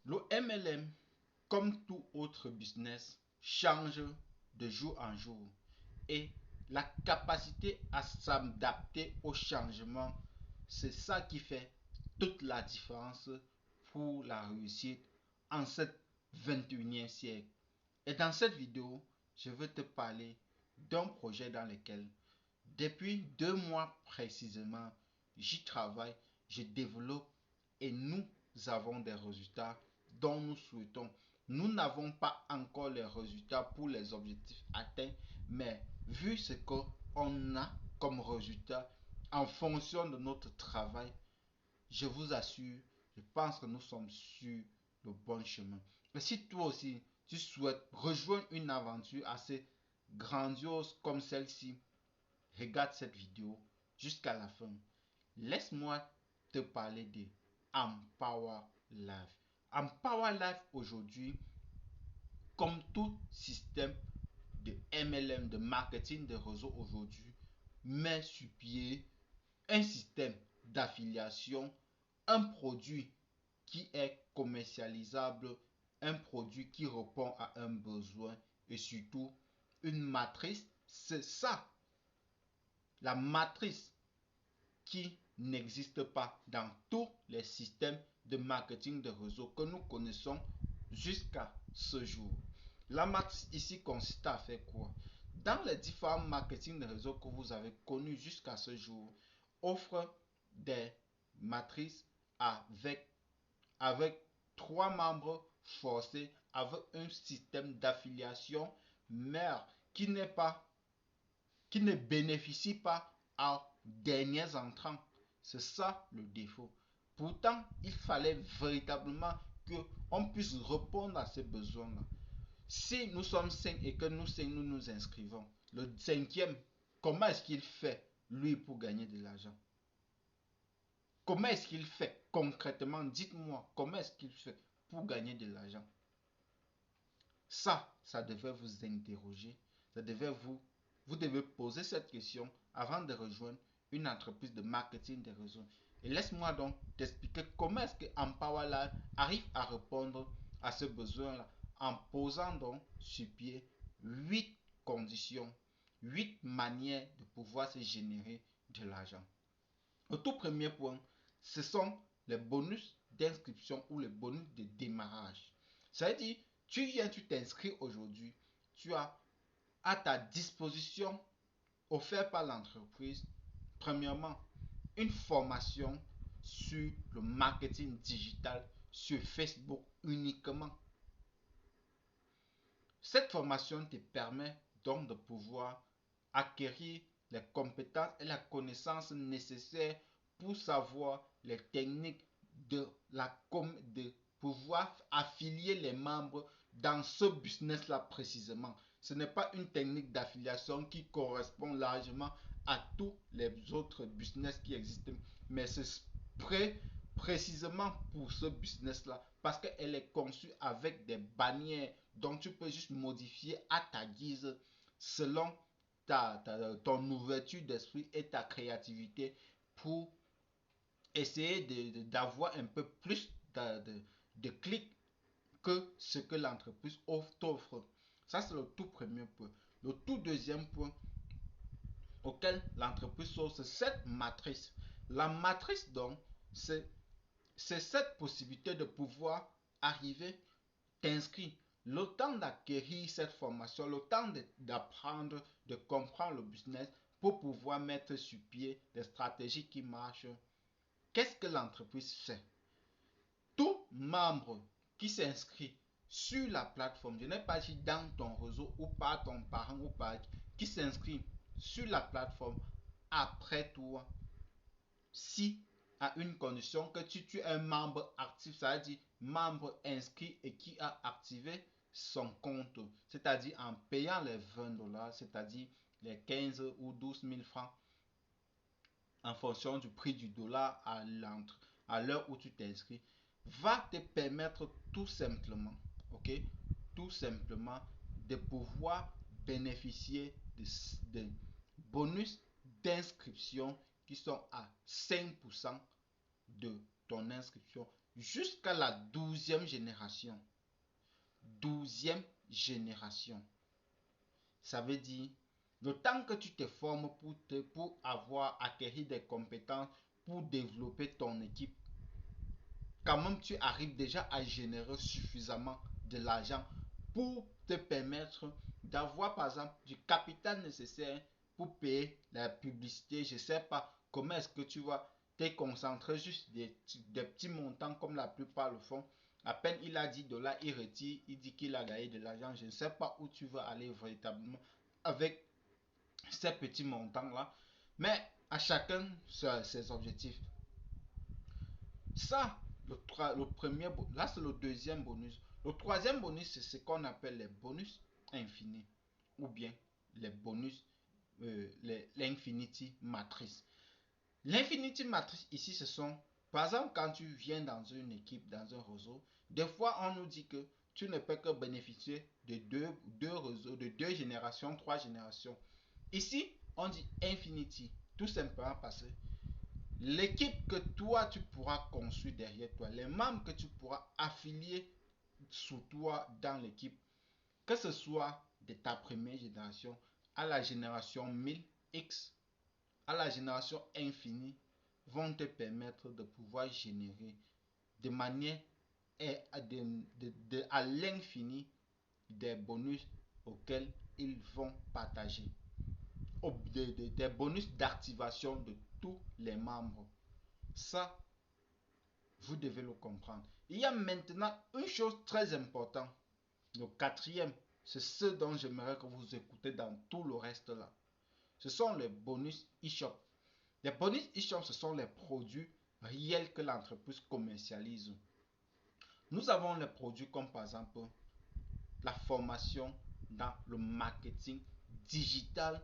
Le MLM, comme tout autre business, change de jour en jour. Et la capacité à s'adapter au changement, c'est ça qui fait toute la différence pour la réussite en ce 21e siècle. Et dans cette vidéo, je veux te parler d'un projet dans lequel, depuis 2 mois précisément, j'y travaille, je développe et nous avons des résultats dont nous souhaitons. Nous n'avons pas encore les résultats pour les objectifs atteints, mais vu ce qu'on a comme résultat en fonction de notre travail, je vous assure, je pense que nous sommes sur le bon chemin. Et si toi aussi, tu souhaites rejoindre une aventure assez grandiose comme celle-ci, regarde cette vidéo jusqu'à la fin. Laisse-moi te parler de Empower Life. Empower Life aujourd'hui, comme tout système de MLM, de marketing de réseau aujourd'hui, met sur pied un système d'affiliation, un produit qui est commercialisable, un produit qui répond à un besoin et surtout une matrice. C'est ça, la matrice qui n'existe pas dans tous les systèmes de marketing de réseau que nous connaissons jusqu'à ce jour. La matrice ici consiste à faire quoi? Dans les différents marketing de réseau que vous avez connus jusqu'à ce jour, offre des matrices avec 3 membres forcés, avec un système d'affiliation mère qui ne bénéficie pas aux derniers entrants. C'est ça le défaut. Pourtant, il fallait véritablement qu'on puisse répondre à ces besoins-là. Si nous sommes 5 et que nous 5 nous nous inscrivons, le cinquième, comment est-ce qu'il fait, lui, pour gagner de l'argent? Comment est-ce qu'il fait concrètement? Dites-moi, comment est-ce qu'il fait pour gagner de l'argent? Ça devait vous interroger. Ça devait vous devez poser cette question avant de rejoindre une entreprise de marketing des réseaux. Et laisse-moi donc t'expliquer comment est-ce que EmpowerLife arrive à répondre à ce besoin-là en posant donc sur pied 8 conditions, 8 manières de pouvoir se générer de l'argent. Le tout premier point, ce sont les bonus d'inscription ou les bonus de démarrage. Ça veut dire, tu viens, tu t'inscris aujourd'hui, tu as à ta disposition, offert par l'entreprise, premièrement, une formation sur le marketing digital sur Facebook uniquement. Cette formation te permet donc de pouvoir acquérir les compétences et la connaissance nécessaires pour savoir les techniques de pouvoir affilier les membres dans ce business-là précisément. Ce n'est pas une technique d'affiliation qui correspond largement à tous les autres business qui existent, mais c'est précisément pour ce business-là parce qu'elle est conçue avec des bannières dont tu peux juste modifier à ta guise selon ton ouverture d'esprit et ta créativité pour essayer d'avoir un peu plus de clics que ce que l'entreprise t'offre. Ça, c'est le tout premier point. Le tout deuxième point auquel l'entreprise source, c'est cette matrice. La matrice, donc, c'est cette possibilité de pouvoir arriver, t'inscrire, le temps d'acquérir cette formation, le temps d'apprendre, de comprendre le business pour pouvoir mettre sur pied des stratégies qui marchent. Qu'est-ce que l'entreprise fait? Tout membre qui s'inscrit sur la plateforme, je n'ai pas dit dans ton réseau ou par ton parent ou par qui s'inscrit sur la plateforme après toi, si à une condition que tu es un membre actif, ça veut dire membre inscrit et qui a activé son compte, c'est-à-dire en payant les 20 $, c'est-à-dire les 15 ou 12 000 francs en fonction du prix du dollar à l'heure où tu t'inscris, va te permettre tout simplement, ok, tout simplement de pouvoir bénéficier de bonus d'inscription qui sont à 5% de ton inscription jusqu'à la 12e génération. 12e génération. Ça veut dire, le temps que tu te formes pour avoir acquis des compétences, pour développer ton équipe, quand même tu arrives déjà à générer suffisamment de l'argent pour te permettre d'avoir par exemple du capital nécessaire pour payer la publicité. Je ne sais pas comment est-ce que tu vas te concentrer juste des petits montants comme la plupart le font. À peine il a 10 dollars, il retire, il dit qu'il a gagné de l'argent. Je ne sais pas où tu vas aller véritablement avec ces petits montants là. Mais à chacun ses objectifs. Ça, le premier, là c'est le deuxième bonus. Le troisième bonus, c'est ce qu'on appelle les bonus infinis ou bien les bonus, l'infinity matrix. L'infinity matrix ici, ce sont, par exemple, quand tu viens dans une équipe, dans un réseau, des fois on nous dit que tu ne peux que bénéficier de deux réseaux, de deux générations, trois générations. Ici, on dit infinity, tout simplement parce que l'équipe que toi tu pourras construire derrière toi, les membres que tu pourras affilier sous toi dans l'équipe, que ce soit de ta première génération à la génération 1000X, à la génération infinie, vont te permettre de pouvoir générer de manière à l'infini des bonus auxquels ils vont partager. Des bonus d'activation de tous les membres. Ça, vous devez le comprendre. Il y a maintenant une chose très importante. Le quatrième, c'est ce dont j'aimerais que vous écoutez dans tout le reste là. Ce sont les bonus e-shop. Les bonus e-shop, ce sont les produits réels que l'entreprise commercialise. Nous avons les produits comme par exemple la formation dans le marketing digital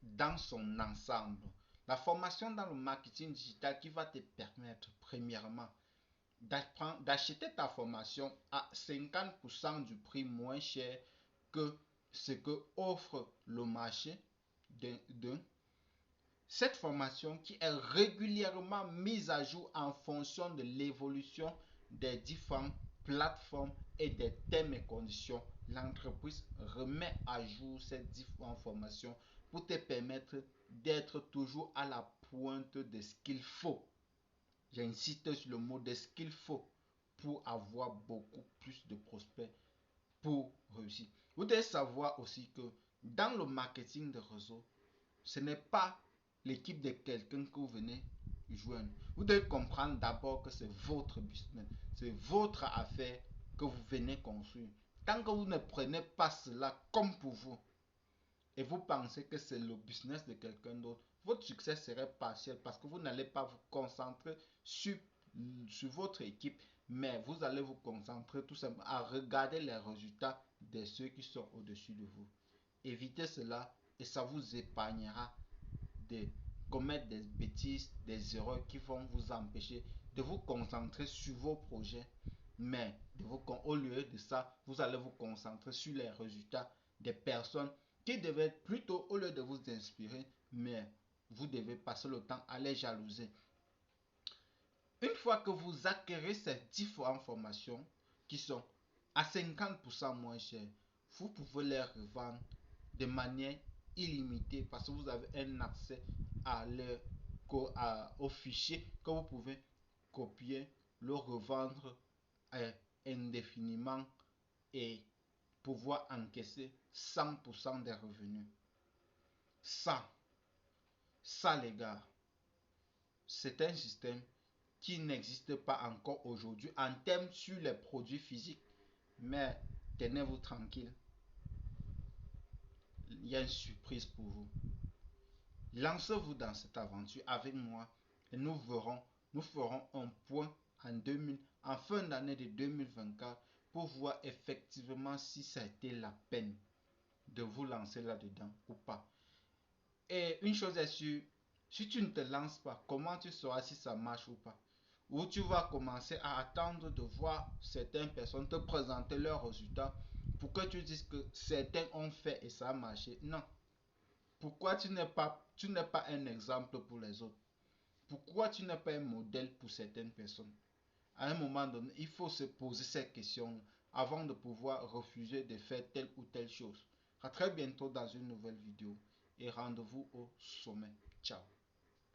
dans son ensemble. La formation dans le marketing digital qui va te permettre premièrement d'acheter ta formation à 50% du prix moins cher que ce que offre le marché de cette formation qui est régulièrement mise à jour en fonction de l'évolution des différentes plateformes et des thèmes et conditions. L'entreprise remet à jour ces différentes formations pour te permettre d'être toujours à la pointe de ce qu'il faut. J'insiste sur le mot de ce qu'il faut pour avoir beaucoup plus de prospects pour réussir. Vous devez savoir aussi que dans le marketing de réseau, ce n'est pas l'équipe de quelqu'un que vous venez joindre. Vous devez comprendre d'abord que c'est votre business, c'est votre affaire que vous venez construire. Tant que vous ne prenez pas cela comme pour vous et vous pensez que c'est le business de quelqu'un d'autre, votre succès serait partiel parce que vous n'allez pas vous concentrer sur votre équipe, mais vous allez vous concentrer tout simplement à regarder les résultats de ceux qui sont au-dessus de vous. Évitez cela et ça vous épargnera de commettre des bêtises, des erreurs qui vont vous empêcher de vous concentrer sur vos projets, mais au lieu de ça, vous allez vous concentrer sur les résultats des personnes qui devaient plutôt, au lieu de vous inspirer, mais vous devez passer le temps à les jalouser. Une fois que vous acquérez ces différentes formations qui sont à 50% moins chères, vous pouvez les revendre de manière illimitée parce que vous avez un accès au fichier que vous pouvez copier, le revendre indéfiniment et pouvoir encaisser 100% des revenus. Ça les gars, c'est un système qui n'existe pas encore aujourd'hui en termes sur les produits physiques. Mais tenez-vous tranquille, il y a une surprise pour vous. Lancez-vous dans cette aventure avec moi et nous ferons un point en fin d'année de 2024 pour voir effectivement si ça a été la peine de vous lancer là-dedans ou pas. Et une chose est sûre, si tu ne te lances pas, comment tu sauras si ça marche ou pas? Ou tu vas commencer à attendre de voir certaines personnes te présenter leurs résultats pour que tu dises que certains ont fait et ça a marché. Non. Pourquoi tu n'es pas un exemple pour les autres? Pourquoi tu n'es pas un modèle pour certaines personnes? À un moment donné, il faut se poser ces questions avant de pouvoir refuser de faire telle ou telle chose. À très bientôt dans une nouvelle vidéo et rendez-vous au sommet. Ciao.